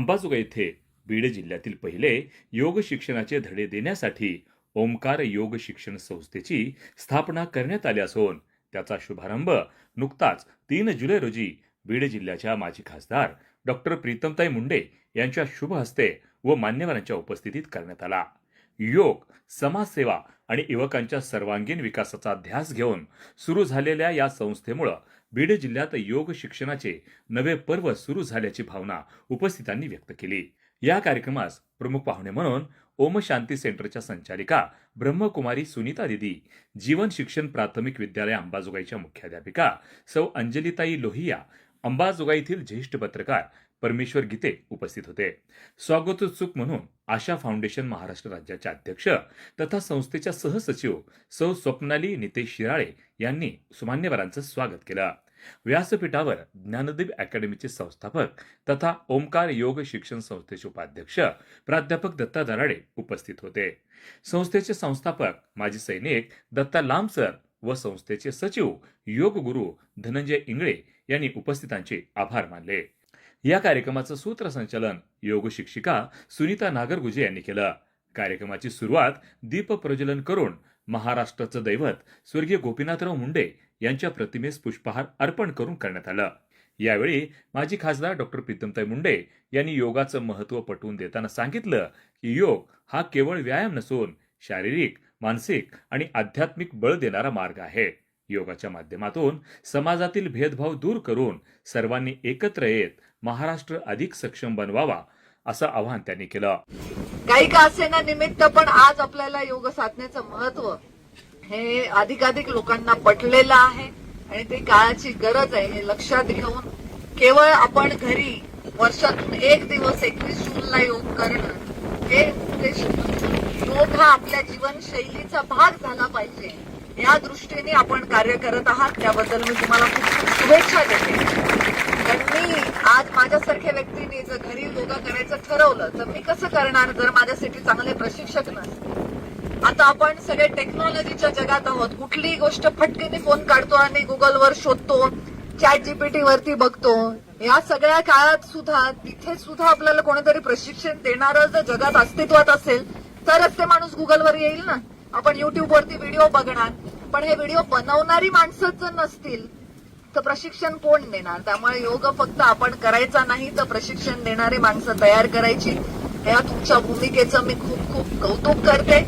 अंबाजोगाई येथे बीड जिल्ह्यातील पहिले योग शिक्षणाचे धडे देण्यासाठी ओमकार योग शिक्षण संस्थेची स्थापना करण्यात आली असून त्याचा शुभारंभ नुकताच 3 जुलै रोजी बीड जिल्ह्याच्या माजी खासदार डॉक्टर प्रीतमताई मुंडे यांच्या शुभ हस्ते व मान्यवरांच्या उपस्थितीत करण्यात आला। योग, समाजसेवा आणि युवकांच्या सर्वांगीण विकासाचा ध्यास घेऊन सुरू झालेल्या या संस्थेमुळे बीड जिल्ह्यात योग शिक्षणाचे नवे पर्व सुरू झाल्याची भावना उपस्थितांनी व्यक्त केली। या कार्यक्रमास प्रमुख पाहुणे म्हणून ओम शांती सेंटरच्या संचालिका ब्रह्मकुमारी सुनीता दिदी, जीवन शिक्षण प्राथमिक विद्यालय अंबाजोगाईच्या मुख्याध्यापिका सौ अंजलीताई लोहिया, अंबाजोगाईतील ज्येष्ठ पत्रकार परमेश्वर गीते उपस्थित होते। स्वागतोत्सुक म्हणून आशा फाउंडेशन महाराष्ट्र राज्याचे अध्यक्ष तथा संस्थेच्या सहसचिव सौ स्वप्नाली नितेश शिराळे यांनी मान्यवरांचं स्वागत केलं। व्यासपीठावर ज्ञानदीप अकॅडमीचे संस्थापक तथा ओमकार योग शिक्षण संस्थेचे उपाध्यक्ष प्राध्यापक दत्ता दराडे उपस्थित होते। संस्थेचे संस्थापक माजी सैनिक दत्ता लांबसर व संस्थेचे सचिव योग गुरु धनंजय इंगळे यांनी उपस्थितांचे आभार मानले। या कार्यक्रमाचं सूत्रसंचालन योग शिक्षिका सुनीता नागरगुजे यांनी केलं। कार्यक्रमाची सुरुवात दीप प्रज्वलन करून महाराष्ट्राचं दैवत स्वर्गीय गोपीनाथराव मुंडे यांच्या प्रतिमेस पुष्पहार अर्पण करून करण्यात आलं। यावेळी माजी खासदार डॉक्टर प्रीतमताई मुंडे यांनी योगाचं महत्त्व पटवून देताना सांगितलं की योग हा केवळ व्यायाम नसून शारीरिक, मानसिक आणि आध्यात्मिक बळ देणारा मार्ग आहे। योगाच्या माध्यमातून समाजातील भेदभाव दूर करून सर्वांनी एकत्र येत महाराष्ट्र अधिक सक्षम बनवावा असं आवाहन त्यांनी केलं। काही का असेना निमित्त पण आज आपल्याला योग साधनेचं महत्व हे अधिकाधिक लोकांना पटलेलं आहे आणि ते काळाची गरज आहे हे लक्षात घेऊन केवळ आपण घरी वर्षातून एक दिवस 21 जूनला योग करणं हे उद्देश योग हा आपल्या जीवनशैलीचा भाग झाला पाहिजे या दृष्टीने आपण कार्य करत आहात। त्याबद्दल मी तुम्हाला खूप खूप शुभेच्छा देते। पण मी आज माझ्यासारख्या व्यक्तीने जर घरी योगा करायचं ठरवलं तर मी कसं करणार जर माझ्यासाठी चांगले प्रशिक्षक नसतील। आता आपण सगळे टेक्नॉलॉजीच्या जगात आहोत। कुठलीही गोष्ट फटकेने फोन काढतो आणि गुगलवर शोधतो, चॅट जीपीटी वरती बघतो। या सगळ्या काळात सुद्धा तिथे सुद्धा आपल्याला कोणीतरी प्रशिक्षण देणारं जर जगात अस्तित्वात असेल तरच ते माणूस गुगलवर येईल ना। आपण युट्यूब वरती व्हिडिओ बघणार, पण हे व्हिडिओ बनवणारी माणसं जर नसतील तर प्रशिक्षण कोण देणार? त्यामुळे योग फक्त आपण करायचा नाही तर प्रशिक्षण देणारी माणसं तयार करायची। या तुमच्या भूमिकेचं मी खूप खूप कौतुक करते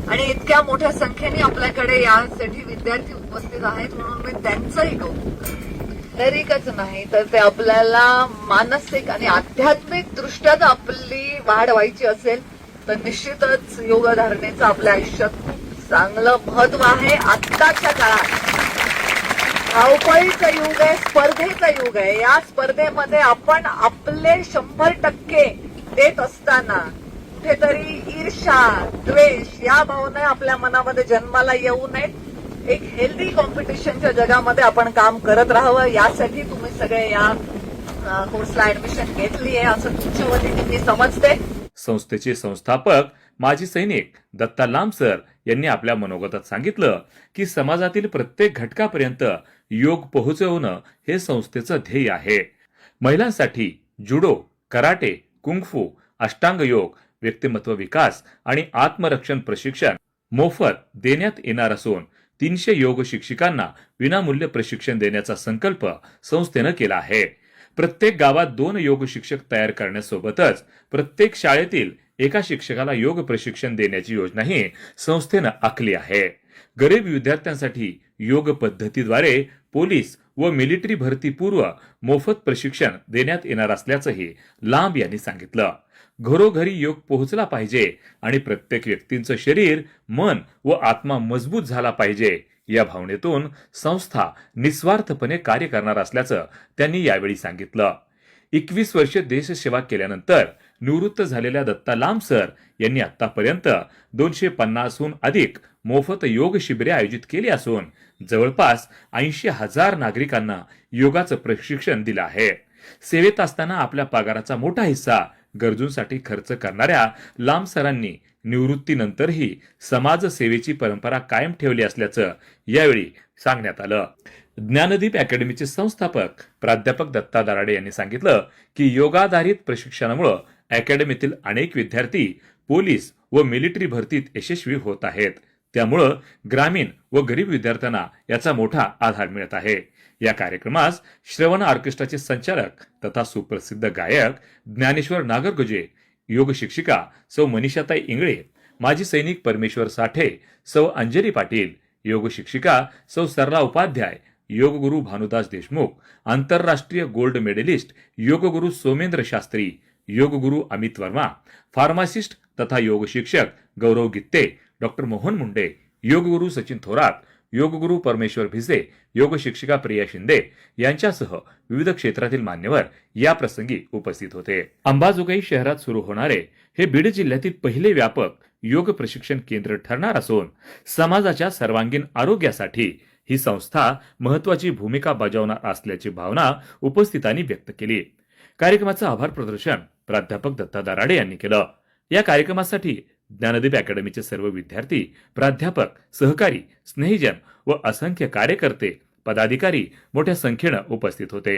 आणि इतक्या मोठ्या संख्येने आपल्याकडे यासाठी विद्यार्थी उपस्थित आहेत म्हणून मी त्यांचंही कौतुक करते। शारीरिकच नाही तर ते आपल्याला मानसिक आणि आध्यात्मिक दृष्ट्या जर आपली वाढ व्हायची असेल तर निश्चितच योग धारणेचं आपल्या आयुष्यात खूप चांगलं महत्व आहे। आत्ताच्या काळात धावपळीचं युग आहे, स्पर्धेचं युग आहे। या स्पर्धेमध्ये आपण आपले 100% देत असताना कुठेतरी ईर्ष्या, द्वेष या भावना आपल्या मनामध्ये जन्माला येऊ नयेत। एक हेल्दी कॉम्पिटिशनच्या जगामध्ये आपण काम करत राहावं यासाठी तुम्ही सगळे या कोर्सला ऍडमिशन घेतली आहे असं तुमच्या वतीने मी समजते। संस्थेचे संस्थापक माजी सैनिक दत्ता लांबसर यांनी आपल्या मनोगतात सांगितलं की समाजातील प्रत्येक घटकापर्यंत योग पोहोचवणं हे संस्थेचं ध्येय आहे। महिलांसाठी जुडो, कराटे, कुंगफू, अष्टांग योग, व्यक्तिमत्व विकास आणि आत्मरक्षण प्रशिक्षण मोफत देण्यात येणार असून 300 योग शिक्षिकांना विनामूल्य प्रशिक्षण देण्याचा संकल्प संस्थेनं केला आहे। प्रत्येक गावात 2 योग शिक्षक तयार करण्यासोबतच प्रत्येक शाळेतील एका शिक्षकाला योग प्रशिक्षण देण्याची योजनाही संस्थेनं आखली आहे। गरीब विद्यार्थ्यांसाठी योग पद्धतीद्वारे पोलीस व मिलिटरी भरती पूर्व मोफत प्रशिक्षण देण्यात येणार असल्याचंही लांब यांनी सांगितलं। घरोघरी योग पोहोचला पाहिजे आणि प्रत्येक व्यक्तीचं शरीर, मन व आत्मा मजबूत झाला पाहिजे या भावनेतून संस्था निस्वार्थपणे कार्य करणार असल्याचं त्यांनी यावेळी सांगितलं। 21 वर्ष देशसेवा केल्यानंतर निवृत्त झालेल्या दत्ता लांबसर यांनी आतापर्यंत 250हून अधिक मोफत योग शिबिरे आयोजित केली असून जवळपास 80,000 नागरिकांना योगाचं प्रशिक्षण दिलं आहे। सेवेत असताना आपल्या पगाराचा मोठा हिस्सा गरजूंसाठी खर्च करणाऱ्या लांबसरांनी निवृत्तीनंतरही समाजसेवेची परंपरा कायम ठेवली असल्याचं यावेळी सांगण्यात आलं। ज्ञानदीप अकॅडमीचे संस्थापक प्राध्यापक दत्ता दराडे यांनी सांगितलं की योगाधारित प्रशिक्षणामुळे अकॅडमीतील अनेक विद्यार्थी पोलीस व मिलिटरी भरतीत यशस्वी होत आहेत. त्यामुळं ग्रामीण व गरीब विद्यार्थ्यांना याचा मोठा आधार मिळत आहे. या कार्यक्रमास श्रवण ऑर्केस्ट्राचे संचालक तथा सुप्रसिद्ध गायक ज्ञानेश्वर नागरगोजे, योग शिक्षिका सौ मनीषाताई इंगळे, माजी सैनिक परमेश्वर साठे, सौ अंजली पाटील, योग शिक्षिका सौ सरला उपाध्याय, योगगुरु भानुदास देशमुख, आंतरराष्ट्रीय गोल्ड मेडलिस्ट योगगुरु सोमेंद्र शास्त्री, योगगुरु अमित वर्मा, फार्मासिस्ट तथा योग शिक्षक गौरव गित्ते, डॉक्टर मोहन मुंडे, योगगुरु सचिन थोरात, योगगुरु परमेश्वर भिसे, योग शिक्षिका प्रिया शिंदे यांच्यासह विविध क्षेत्रातील मान्यवर या प्रसंगी उपस्थित होते. अंबाजोगाई शहरात सुरू होणारे हे बीड जिल्ह्यातील पहिले व्यापक योग प्रशिक्षण केंद्र ठरणार असून समाजाच्या सर्वांगीण आरोग्यासाठी ही संस्था महत्वाची भूमिका बजावणार असल्याची भावना उपस्थितांनी व्यक्त केली. कार्यक्रमाचं आभार प्रदर्शन प्राध्यापक दत्ता दराडे यांनी केलं. या कार्यक्रमासाठी ज्ञानदीप अकॅडमीचे सर्व विद्यार्थी, प्राध्यापक, सहकारी, स्नेहीजन व असंख्य कार्यकर्ते, पदाधिकारी मोठ्या संख्येनं उपस्थित होते.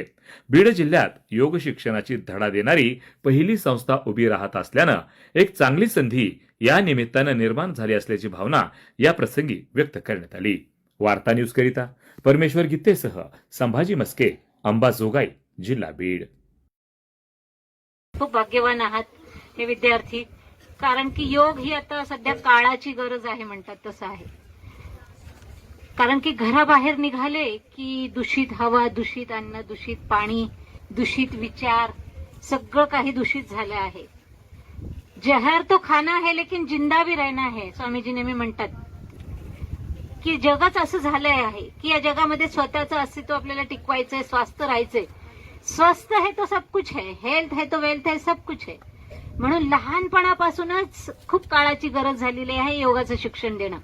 बीड जिल्ह्यात योग शिक्षणाची धडा देणारी पहिली संस्था उभी राहत असल्यानं एक चांगली संधी या निमित्तानं निर्माण झाली असल्याची भावना या प्रसंगी व्यक्त करण्यात आली. वार्ता न्यूज करिता परमेश्वर गित्तेसह संभाजी मस्के, अंबाजोगाई, जिल्हा बीड. खूप भाग्यवान आहात हे विद्यार्थी, कारण की योग ही आता सध्या काळाची गरज आहे म्हणतात तसं आहे. कारण की घराबाहेर निघाले की दूषित हवा, दूषित अन्न, दूषित पाणी, दूषित विचार, सगळं काही दूषित झालं आहे. जहर तो खाना है लेकिन जिंदा भी रहना है, स्वामीजी नेहमी म्हणतात की जगच असं झालंय आहे की या जगामध्ये स्वतःचं अस्तित्व आपल्याला टिकवायचंय, स्वास्थ्य राहायचंय. स्वस्थ है तो सब कुछ है, हेल्थ है तो वेल्थ है, सब कुछ है. म्हणून लहानपणापासूनच खूप काळाची गरज झालेली आहे योगाचं शिक्षण देणं.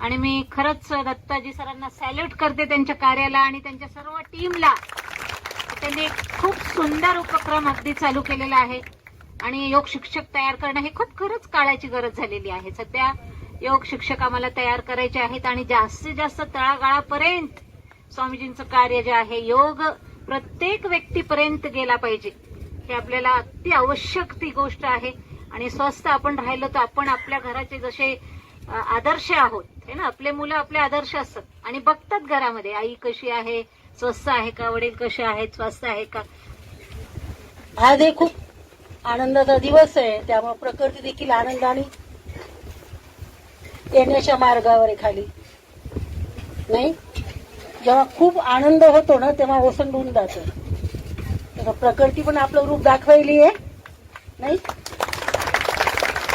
आणि मी खरंच दत्ताजी सरांना सॅल्यूट करते त्यांच्या कार्याला आणि त्यांच्या सर्व टीमला. त्यांनी एक खूप सुंदर उपक्रम अगदी चालू केलेला आहे आणि योग शिक्षक तयार करणं हे खूप खरंच काळाची गरज झालेली आहे. सध्या योग शिक्षक आम्हाला तयार करायचे आहेत आणि जास्तीत जास्त तळागाळापर्यंत स्वामीजींचं कार्य जे आहे, योग प्रत्येक व्यक्तीपर्यंत गेला पाहिजे. हे आपल्याला अति आवश्यक ती गोष्ट आहे. आणि स्वस्थ आपण राहिलो तर आपण आपल्या घराचे जसे आदर्श आहोत हे ना, आपले मुलं आपले आदर्श असतात आणि बघतात घरामध्ये आई कशी आहे, स्वस्थ आहे का, वडील कसे आहेत, स्वस्थ आहे का. आज एक खूप आनंदाचा दिवस आहे, त्यामुळे प्रकृती देखील आनंदाने येण्याच्या मार्गावर आहे खाली. नाही, जेव्हा खूप आनंद होतो ना तेव्हा ओसंडून जातं. प्रकृती पण आपलं रूप दाखवायली आहे. नाही,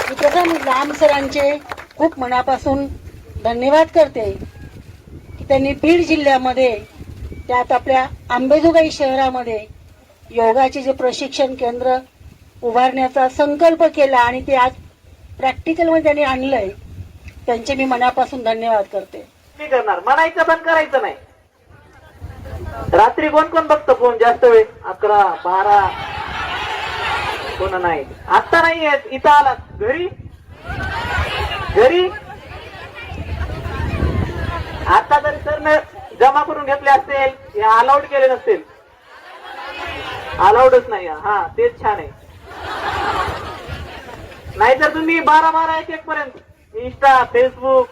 मी प्रथम राम सरांचे खूप मनापासून धन्यवाद करते की त्यांनी बीड जिल्ह्यामध्ये, त्यात आपल्या अंबाजोगाई शहरामध्ये योगाचे जे प्रशिक्षण केंद्र उभारण्याचा संकल्प केला आणि ते आज प्रॅक्टिकलमध्ये त्यांनी आणलंय. त्यांचे मी मनापासून धन्यवाद करते. मी करणार, म्हणायचं पण करायचं नाही. रात्री कोण कोण बघतं फोन जास्त वेळ? 11, 12 कोण नाही. आता नाही येत, इथं आलात घरी आता जरी सरने जमा करून घेतले असतील, हे अलाउड केले नसतील. अलाउडच नाही. हा, तेच छान आहे. नाहीतर तुम्ही 12 1 पर्यंत इंस्टा, फेसबुक,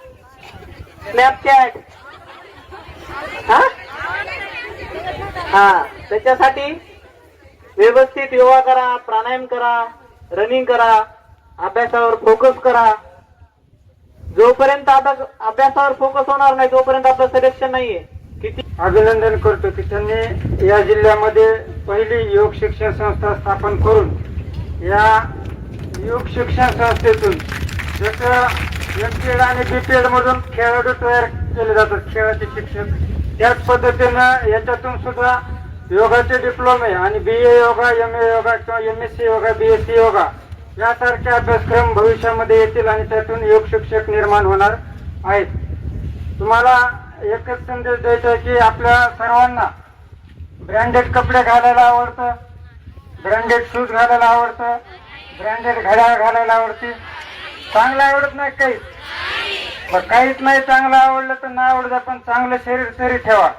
स्नॅपचॅट, हा त्याच्यासाठी व्यवस्थित योगा करा, प्राणायाम करा, रनिंग करा, अभ्यासावर फोकस करा. जोपर्यंत अभ्यासावर फोकस होणार नाही तोपर्यंत आपलं सिलेक्शन नाहीये. किती अभिनंदन करतो की त्यांनी या जिल्ह्यामध्ये पहिली योग शिक्षण संस्था स्थापन करून या योग शिक्षण संस्थेतून जसं एमपीएड आणि बीपीएड मधून खेळाडू तयार केले जातात, खेळाचे शिक्षक, त्याच पद्धतीनं याच्यातून सुद्धा योगाचे डिप्लोमे आणि BA योगा, MA योगा किंवा MSc योगा, BSc योगा यासारखे अभ्यासक्रम भविष्यामध्ये येतील आणि त्यातून योग शिक्षक निर्माण होणार आहेत. तुम्हाला एकच संदेश द्यायचा आहे की आपल्या सर्वांना ब्रँडेड कपडे घालायला आवडतं, ब्रँडेड शूज घालायला आवडतं, ब्रँडेड घड्याळ घालायला आवडते. चांगलं आवडत नाही काहीच नाही चांगलं आवडलं तर नाही आवडत, पण चांगलं शरीर तरी ठेवा.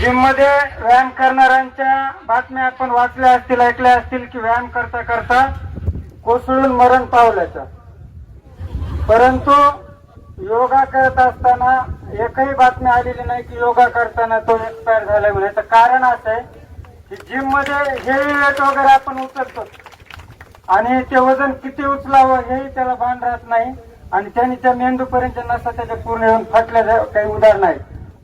जिम मध्ये व्यायाम करणाऱ्यांच्या बातम्या आपण वाचल्या असतील, ऐकल्या असतील की व्यायाम करता करता कोसळून मरण पावल्याच्या. परंतु योगा करत असताना एकही बातमी आलेली नाही की योगा करताना तो एक्सपायर झालाय म्हणायचं. कारण असं आहे की जिम मध्ये हेवी वेट वगैरे आपण उचलतो आणि ते वजन किती उचलावं हेही त्याला भान राहत नाही आणि त्यांच्या मेंदूपर्यंत नसा त्याच्या पूर्ण येऊन फाटल्या काही उदाहरण आहेत.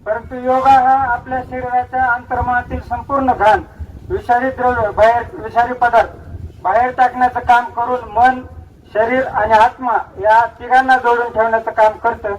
परंतु योगा हा आपल्या शरीराच्या अंतर्मनातील संपूर्ण घाण, विषारी द्रव्य, विषारी पदार्थ बाहेर टाकण्याचं काम करून मन, शरीर आणि आत्मा या तिघांना जोडून ठेवण्याचं काम करतं.